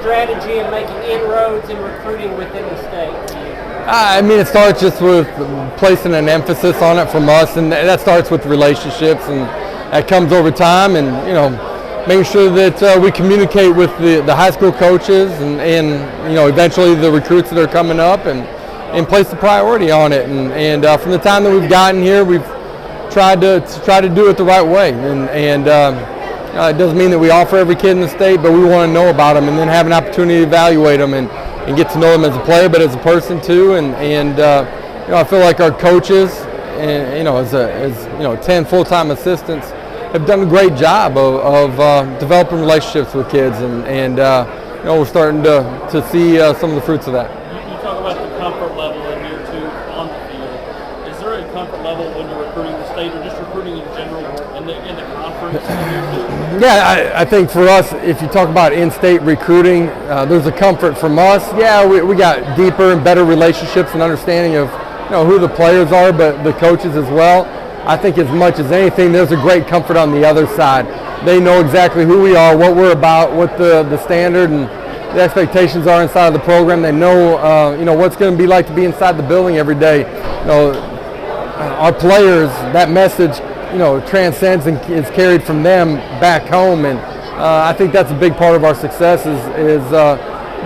strategy of making inroads and recruiting within the state? I mean, it starts just with placing an emphasis on it from us, and that starts with relationships, and that comes over time, and making sure that we communicate with the high school coaches and eventually the recruits that are coming up, and place the priority on it. And from the time that we've gotten here, we've tried to do it the right way, and it doesn't mean that we offer every kid in the state, but we want to know about them and then have an opportunity to evaluate them and get to know them as a player, but as a person too. And I feel like our coaches, and as 10 full-time assistants, have done a great job of developing relationships with kids, and we're starting to see some of the fruits of that. You talk about the comfort level in year 2 on the field. Is there a comfort level when you're recruiting the state or just recruiting in general in the conference in year 2? Yeah, I think for us, if you talk about in-state recruiting, there's a comfort from us. Yeah, we got deeper and better relationships and understanding of who the players are, but the coaches as well. I think as much as anything, there's a great comfort on the other side. They know exactly who we are, what we're about, what the standard and the expectations are inside of the program. They know what's going to be like to be inside the building every day. Our players, that message transcends and is carried from them back home, and I think that's a big part of our success is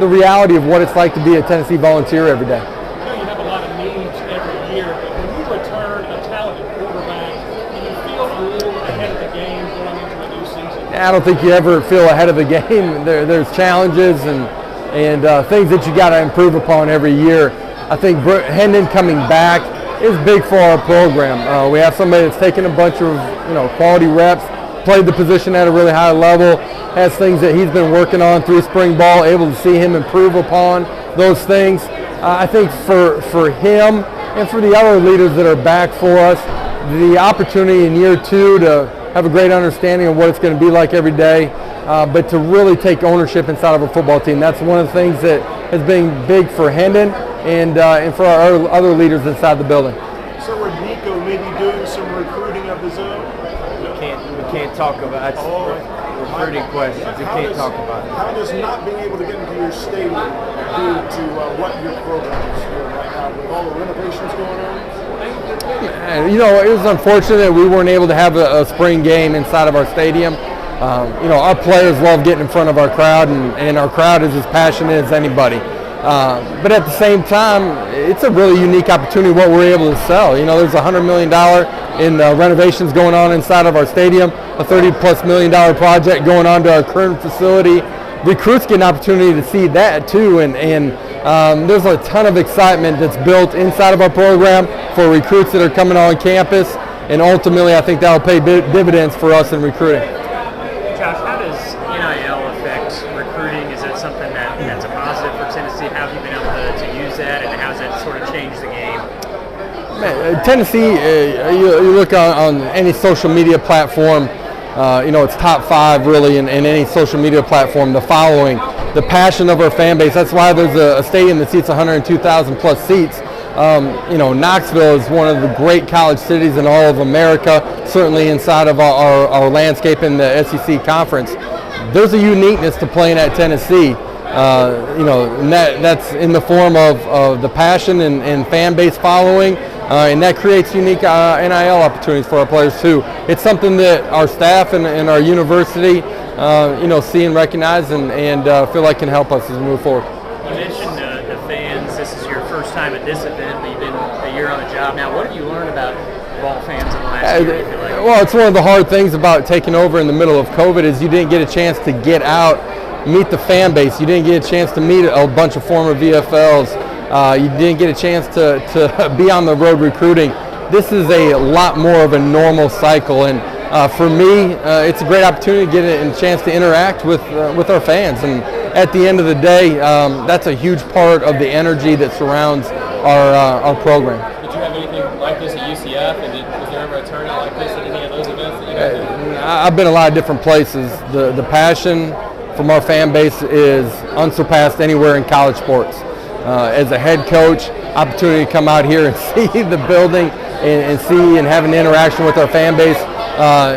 the reality of what it's like to be a Tennessee Volunteer every day. I know you have a lot of needs every year, but when you return a talented quarterback, do you feel a little ahead of the game going into the new season? I don't think you ever feel ahead of the game. There's challenges and things that you got to improve upon every year. I think Hendon coming back is big for our program. We have somebody that's taken a bunch of quality reps, played the position at a really high level, has things that he's been working on through spring ball, able to see him improve upon those things. I think for him and for the other leaders that are back for us, the opportunity in year 2 to have a great understanding of what it's going to be like every day, but to really take ownership inside of a football team. That's one of the things that has been big for Hendon and for our other leaders inside the building. So would Nico maybe doing some recruiting of his own? We can't talk about recruiting questions. We can't talk about it. How does not being able to get into your stadium due to what your program is doing right now with all the renovations going on? It was unfortunate that we weren't able to have a spring game inside of our stadium. Our players love getting in front of our crowd, and our crowd is as passionate as anybody. But at the same time, it's a really unique opportunity what we're able to sell. There's $100 million in renovations going on inside of our stadium, a $30+ million project going on to our current facility. Recruits get an opportunity to see that too, and there's a ton of excitement that's built inside of our program for recruits that are coming on campus, and ultimately I think that will pay dividends for us in recruiting. Josh, how does NIL affect recruiting? Is that something that's a positive for Tennessee? How have you been able to use that, and how has that sort of changed the game? Tennessee, you look on any social media platform, it's top 5 really in any social media platform, the following, the passion of our fan base. That's why there's a stadium that seats 102,000 plus seats. Knoxville is one of the great college cities in all of America, certainly inside of our landscape in the SEC conference. There's a uniqueness to playing at Tennessee. And that's in the form of the passion and fan base following, and that creates unique NIL opportunities for our players too. It's something that our staff and our university, see and recognize and feel like can help us as we move forward. You mentioned the fans. This is your first time at this event, but you've been a year on the job now. What have you learned about ball fans in the last year, you feel like? Well, it's one of the hard things about taking over in the middle of COVID is you didn't get a chance to get out, meet the fan base. You didn't get a chance to meet a bunch of former VFLs. You didn't get a chance to be on the road recruiting. This is a lot more of a normal cycle, and for me, it's a great opportunity to get a chance to interact with our fans. And at the end of the day, that's a huge part of the energy that surrounds our program. Did you have anything like this at UCF, and was there ever a turnout like this at any of those events that you guys did? I've been a lot of different places. The passion from our fan base is unsurpassed anywhere in college sports. As a head coach, opportunity to come out here and see the building and see and have an interaction with our fan base,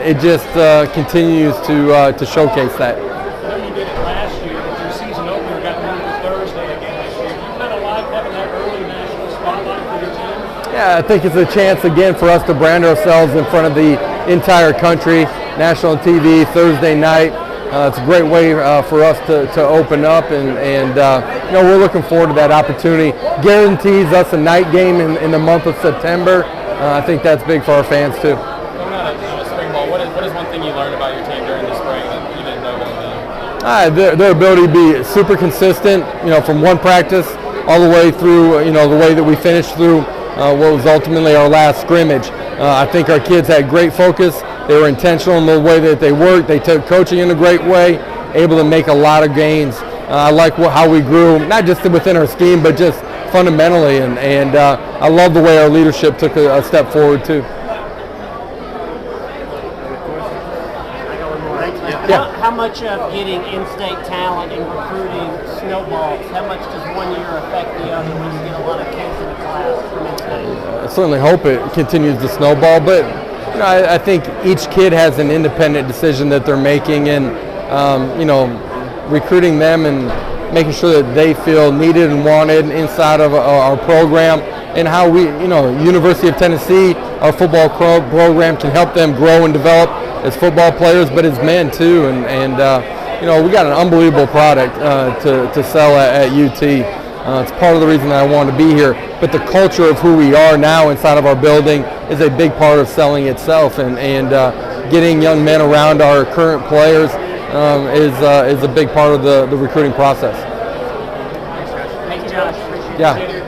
it just continues to showcase that. I know you did it last year, but your season opener Yeah, I think it's a chance again for us to brand ourselves in front of the entire country, national TV Thursday night. It's a great way for us to open up, and we're looking forward to that opportunity. Guarantees us a night game in the month of September. I think that's big for our fans too. Coming out of spring ball, what is one thing you learned about your team during the spring that you didn't know going in? Their ability to be super consistent, from one practice all the way through, the way that we finished through what was ultimately our last scrimmage. I think our kids had great focus. They were intentional in the way that they worked. They took coaching in a great way, able to make a lot of gains. I like how we grew, not just within our scheme, but just fundamentally. And I love the way our leadership took a step forward too. Yeah. How much of getting in-state talent and recruiting snowballs? How much does one year affect the other when you get a lot of kids in a class from in-state? I certainly hope it continues to snowball, but I think each kid has an independent decision that they're making, and recruiting them and making sure that they feel needed and wanted inside of our program, and how we, University of Tennessee, our football program can help them grow and develop as football players, but as men too, and we got an unbelievable product to sell at UT. It's part of the reason that I wanted to be here, but the culture of who we are now inside of our building is a big part of selling itself, and getting young men around our current players is a big part of the recruiting process. Thank you, Josh. Appreciate it. Yeah.